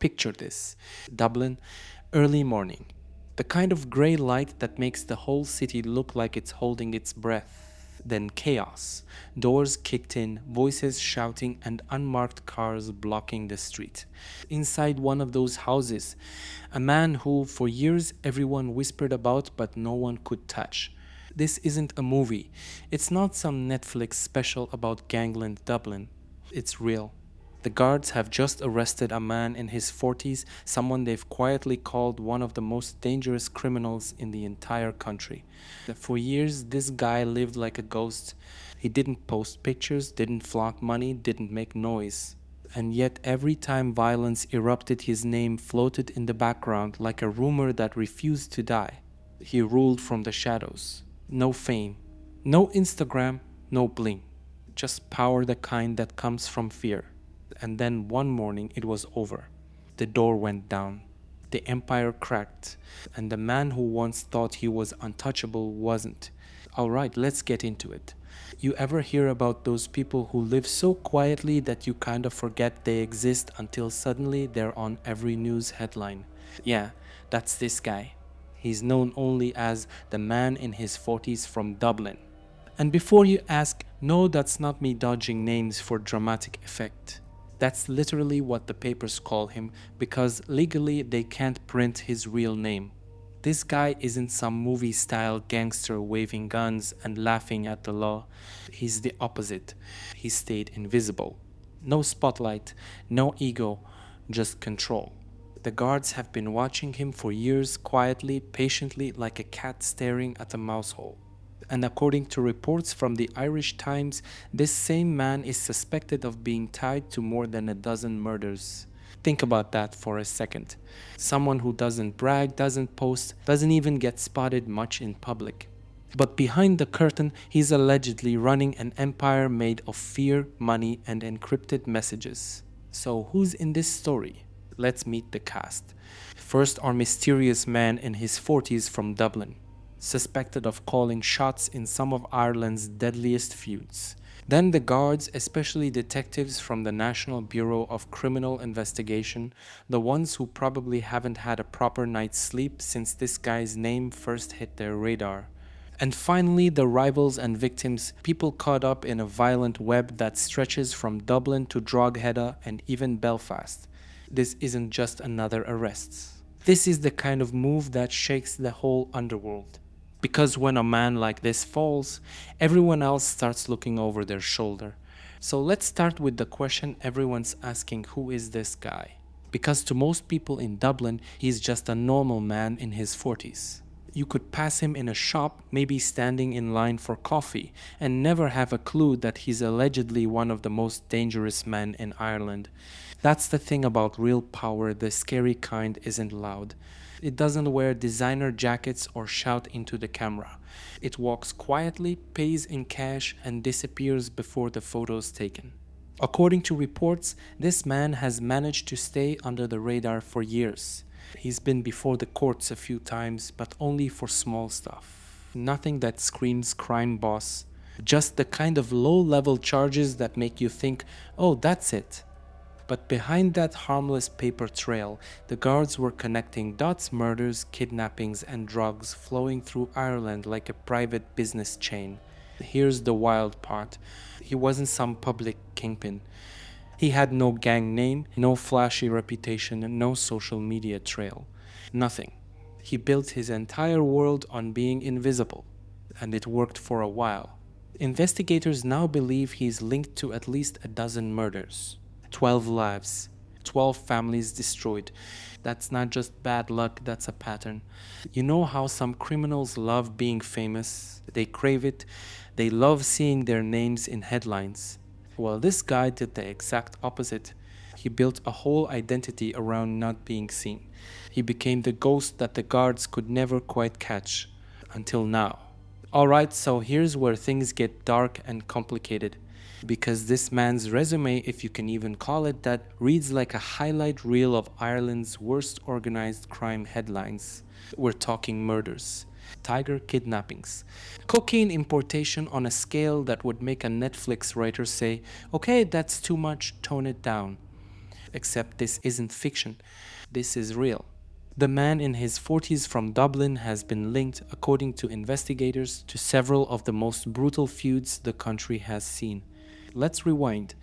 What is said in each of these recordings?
Picture this: Dublin, early morning. The kind of grey light that makes the whole city look like it's holding its breath. Then chaos. Doors kicked in, voices shouting, and unmarked cars blocking the street. Inside one of those houses, a man who, for years, everyone whispered about but no one could touch. This isn't a movie. It's not some Netflix special about gangland Dublin. It's real. The guards have just arrested a man in his 40s, someone they've quietly called one of the most dangerous criminals in the entire country. For years, this guy lived like a ghost. He didn't post pictures, didn't flaunt money, didn't make noise. And yet, every time violence erupted, his name floated in the background like a rumor that refused to die. He ruled from the shadows. No fame, no Instagram, no bling. Just power, the kind that comes from fear. And then one morning it was over. The door went down. The empire cracked. And the man who once thought he was untouchable wasn't. Alright, let's get into it. You ever hear about those people who live so quietly that you kind of forget they exist until suddenly they're on every news headline? Yeah, that's this guy. He's known only as the man in his 40s from Dublin. And before you ask, no, that's not me dodging names for dramatic effect. That's literally what the papers call him, because legally they can't print his real name. This guy isn't some movie-style gangster waving guns and laughing at the law. He's the opposite. He stayed invisible. No spotlight, no ego, just control. The guards have been watching him for years, quietly, patiently, like a cat staring at a mouse hole. And according to reports from the Irish Times, this same man is suspected of being tied to more than a dozen murders. Think about that for a second. Someone who doesn't brag, doesn't post, doesn't even get spotted much in public. But behind the curtain, he's allegedly running an empire made of fear, money, and encrypted messages. So who's in this story? Let's meet the cast. First, our mysterious man in his 40s from Dublin, suspected of calling shots in some of Ireland's deadliest feuds. Then the guards, especially detectives from the National Bureau of Criminal Investigation, the ones who probably haven't had a proper night's sleep since this guy's name first hit their radar. And finally, the rivals and victims, people caught up in a violent web that stretches from Dublin to Drogheda and even Belfast. This isn't just another arrest. This is the kind of move that shakes the whole underworld. Because when a man like this falls, everyone else starts looking over their shoulder. So let's start with the question everyone's asking: who is this guy? Because to most people in Dublin, he's just a normal man in his 40s. You could pass him in a shop, maybe standing in line for coffee, and never have a clue that he's allegedly one of the most dangerous men in Ireland. That's the thing about real power, the scary kind isn't loud. It doesn't wear designer jackets or shout into the camera. It walks quietly, pays in cash, and disappears before the photo's taken. According to reports, this man has managed to stay under the radar for years. He's been before the courts a few times, but only for small stuff. Nothing that screams crime boss. Just the kind of low-level charges that make you think, oh, that's it. But behind that harmless paper trail, the guards were connecting dots: murders, kidnappings, and drugs flowing through Ireland like a private business chain. Here's the wild part. He wasn't some public kingpin. He had no gang name, no flashy reputation, and no social media trail. Nothing. He built his entire world on being invisible. And it worked for a while. Investigators now believe he's linked to at least a dozen murders. 12 lives, 12 families destroyed. That's not just bad luck, that's a pattern. You know how some criminals love being famous? They crave it. They love seeing their names in headlines. Well, this guy did the exact opposite. He built a whole identity around not being seen. He became the ghost that the guards could never quite catch. Until now. Alright, so here's where things get dark and complicated. Because this man's resume, if you can even call it that, reads like a highlight reel of Ireland's worst organized crime headlines. We're talking murders, tiger kidnappings, cocaine importation on a scale that would make a Netflix writer say, okay, that's too much, tone it down. except this isn't fiction. This is real. The man in his 40s from Dublin has been linked, according to investigators, to several of the most brutal feuds the country has seen. Let's rewind.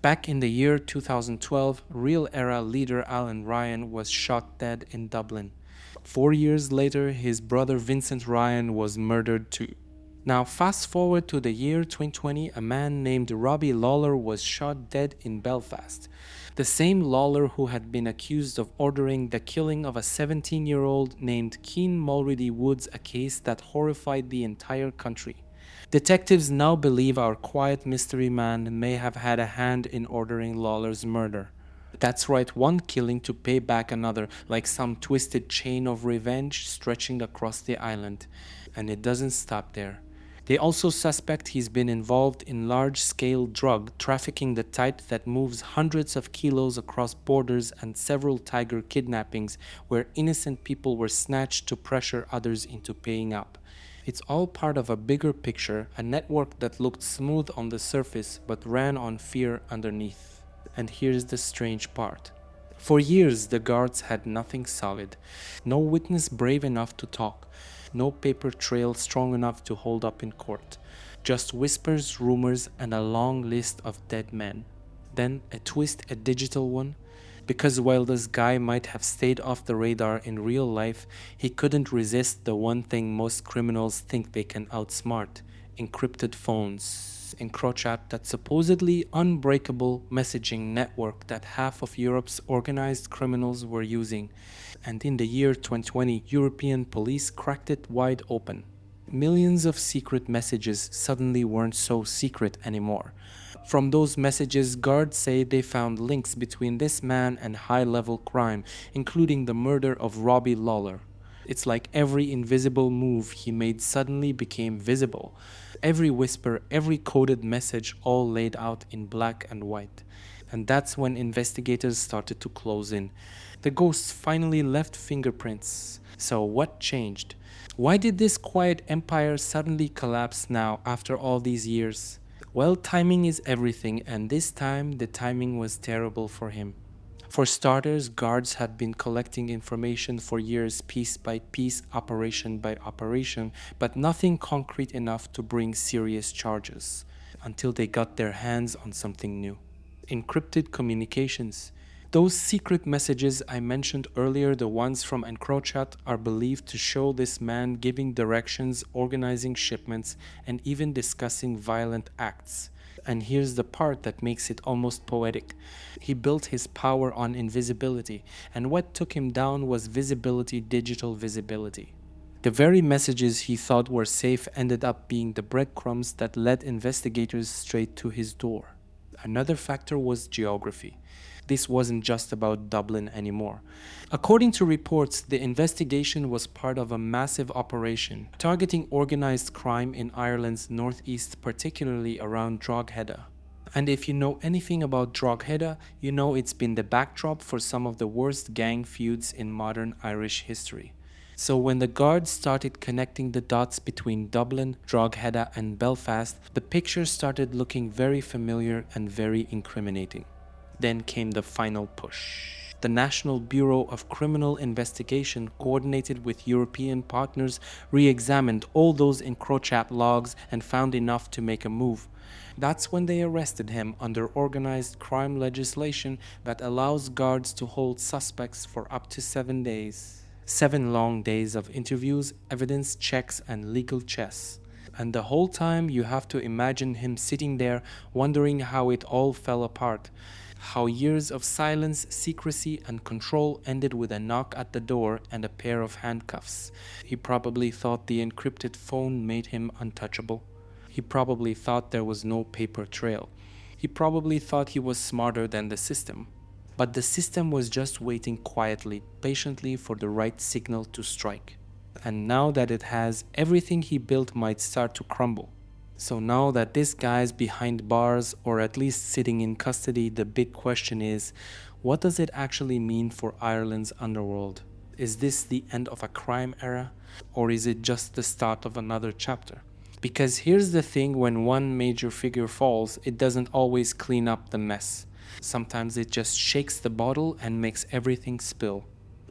Back in the year 2012, Real Era leader Alan Ryan was shot dead in Dublin. 4 years later, his brother Vincent Ryan was murdered too. Now fast forward to the year 2020, a man named Robbie Lawler was shot dead in Belfast. The same Lawler who had been accused of ordering the killing of a 17-year-old named Keane Mulready Woods, a case that horrified the entire country. Detectives now believe our quiet mystery man may have had a hand in ordering Lawler's murder. That's right, one killing to pay back another, like some twisted chain of revenge stretching across the island. And it doesn't stop there. They also suspect he's been involved in large-scale drug trafficking, the type that moves hundreds of kilos across borders, and several tiger kidnappings where innocent people were snatched to pressure others into paying up. It's all part of a bigger picture, a network that looked smooth on the surface but ran on fear underneath. And here's the strange part. For years, the Gards had nothing solid. No witness brave enough to talk. No paper trail strong enough to hold up in court. Just whispers, rumors, and a long list of dead men. Then a twist, a digital one. Because while this guy might have stayed off the radar in real life, he couldn't resist the one thing most criminals think they can outsmart: encrypted phones. Encrochat, that supposedly unbreakable messaging network that half of Europe's organized criminals were using. And in the year 2020, European police cracked it wide open. Millions of secret messages suddenly weren't so secret anymore. From those messages, guards say they found links between this man and high-level crime, including the murder of Robbie Lawler. It's like every invisible move he made suddenly became visible. Every whisper, every coded message, all laid out in black and white. And that's when investigators started to close in. The ghosts finally left fingerprints. So what changed? Why did this quiet empire suddenly collapse now after all these years? Well, timing is everything, and this time the timing was terrible for him. For starters, guards had been collecting information for years, piece by piece, operation by operation, but nothing concrete enough to bring serious charges, until they got their hands on something new. Encrypted communications. Those secret messages I mentioned earlier, the ones from Encrochat, are believed to show this man giving directions, organizing shipments, and even discussing violent acts. And here's the part that makes it almost poetic. He built his power on invisibility, and what took him down was visibility, digital visibility. The very messages he thought were safe ended up being the breadcrumbs that led investigators straight to his door. Another factor was geography. This wasn't just about Dublin anymore. According to reports, the investigation was part of a massive operation targeting organized crime in Ireland's northeast, particularly around Drogheda. And if you know anything about Drogheda, you know it's been the backdrop for some of the worst gang feuds in modern Irish history. So when the guards started connecting the dots between Dublin, Drogheda, and Belfast, the picture started looking very familiar and very incriminating. Then came the final push. The National Bureau of Criminal Investigation, coordinated with European partners, re-examined all those Encrochat logs and found enough to make a move. That's when they arrested him under organized crime legislation that allows guards to hold suspects for up to 7 days. 7 long days of interviews, evidence checks, and legal chess. And the whole time you have to imagine him sitting there wondering how it all fell apart. How years of silence, secrecy, and control ended with a knock at the door and a pair of handcuffs. He probably thought the encrypted phone made him untouchable. He probably thought there was no paper trail. He probably thought he was smarter than the system. But the system was just waiting quietly, patiently for the right signal to strike. And now that it has, everything he built might start to crumble. So now that this guy's behind bars, or at least sitting in custody, the big question is, what does it actually mean for Ireland's underworld? Is this the end of a crime era, or is it just the start of another chapter? Because here's the thing, when one major figure falls, it doesn't always clean up the mess. Sometimes it just shakes the bottle and makes everything spill.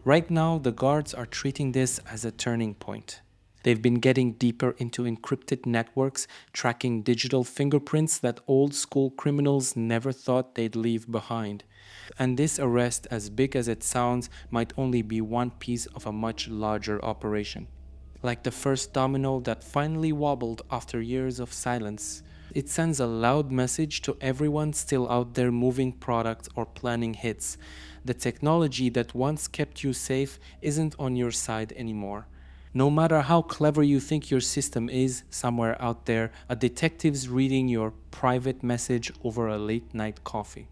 Right now, the guards are treating this as a turning point. They've been getting deeper into encrypted networks, tracking digital fingerprints that old school criminals never thought they'd leave behind. And this arrest, as big as it sounds, might only be one piece of a much larger operation. Like the first domino that finally wobbled after years of silence, it sends a loud message to everyone still out there moving products or planning hits. The technology that once kept you safe isn't on your side anymore. No matter how clever you think your system is, somewhere out there, a detective's reading your private message over a late night coffee.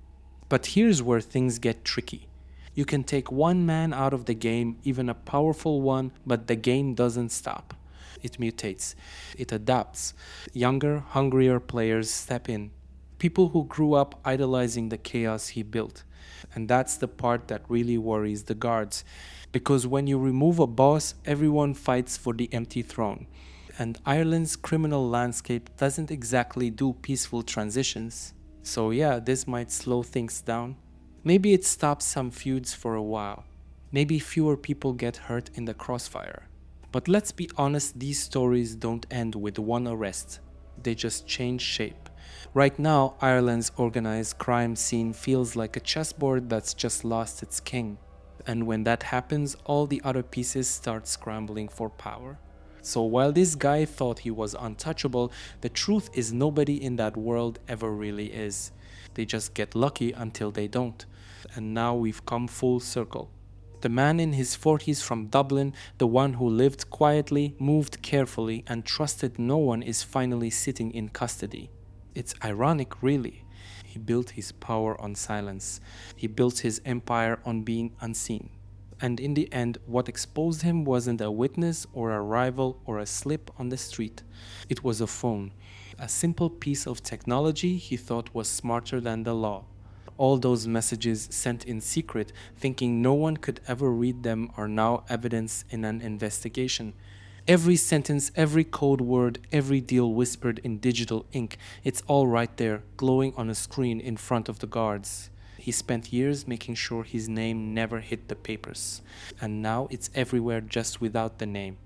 But here's where things get tricky. You can take one man out of the game, even a powerful one, but the game doesn't stop. It mutates. It adapts. Younger, hungrier players step in. People who grew up idolizing the chaos he built. And that's the part that really worries the guards. Because when you remove a boss, everyone fights for the empty throne. And Ireland's criminal landscape doesn't exactly do peaceful transitions. So yeah, this might slow things down. Maybe it stops some feuds for a while. Maybe fewer people get hurt in the crossfire. But let's be honest, these stories don't end with one arrest. They just change shape. Right now, Ireland's organized crime scene feels like a chessboard that's just lost its king. And when that happens, all the other pieces start scrambling for power. So while this guy thought he was untouchable, the truth is nobody in that world ever really is. They just get lucky until they don't. And now we've come full circle. The man in his 40s from Dublin, the one who lived quietly, moved carefully, and trusted no one, is finally sitting in custody. It's ironic, really. He built his power on silence. He built his empire on being unseen. And in the end, what exposed him wasn't a witness or a rival or a slip on the street. It was a phone. A simple piece of technology he thought was smarter than the law. All those messages sent in secret, thinking no one could ever read them, are now evidence in an investigation. Every sentence, every code word, every deal whispered in digital ink, it's all right there, glowing on a screen in front of the guards. He spent years making sure his name never hit the papers. And now it's everywhere just without the name.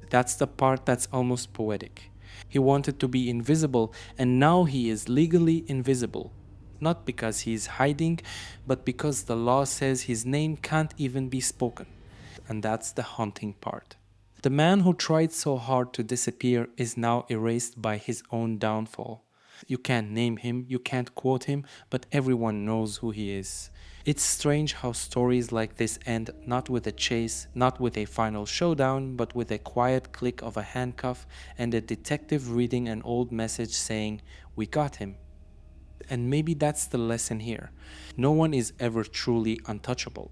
That's the part that's almost poetic. He wanted to be invisible, and now he is legally invisible. Not because he is hiding, but because the law says his name can't even be spoken. And that's the haunting part. The man who tried so hard to disappear is now erased by his own downfall. You can't name him, you can't quote him, but everyone knows who he is. It's strange how stories like this end not with a chase, not with a final showdown, but with a quiet click of a handcuff and a detective reading an old message saying, "We got him." And maybe that's the lesson here. No one is ever truly untouchable.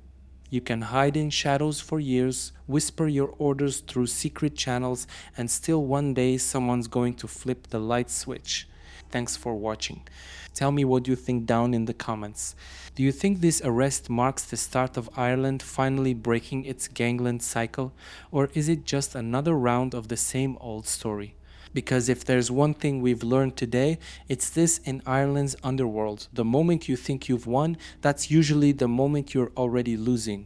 You can hide in shadows for years, whisper your orders through secret channels, and still one day someone's going to flip the light switch. Thanks for watching. Tell me what you think down in the comments. Do you think this arrest marks the start of Ireland finally breaking its gangland cycle? Or is it just another round of the same old story? Because if there's one thing we've learned today, it's this: in Ireland's underworld, the moment you think you've won, that's usually the moment you're already losing.